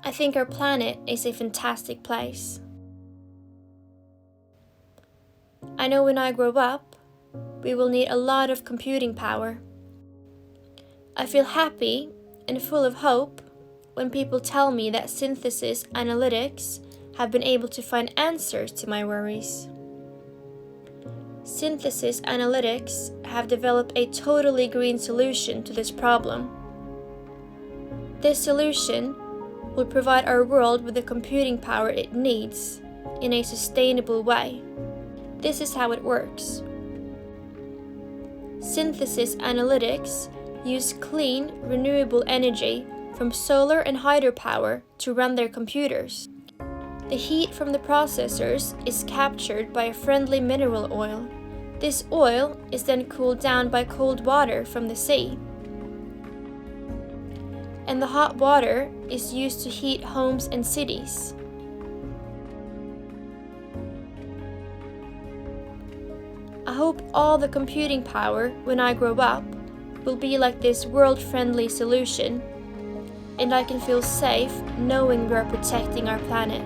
I think our planet is a fantastic place. I know when I grow up, we will need a lot of computing power. I feel happy and full of hope when people tell me that synthesis analytics have been able to find answers to my worries. Synthesis analytics have developed a totally green solution to this problem. This solution will provide our world with the computing power it needs in a sustainable way. This is how it works. Synthesis analytics use clean, renewable energy from solar and hydropower to run their computers. The heat from the processors is captured by a friendly mineral oil. This oil is then cooled down by cold water from the sea. And the hot water is used to heat homes and cities. I hope all the computing power when I grow up will be like this world-friendly solution, and I can feel safe knowing we are protecting our planet.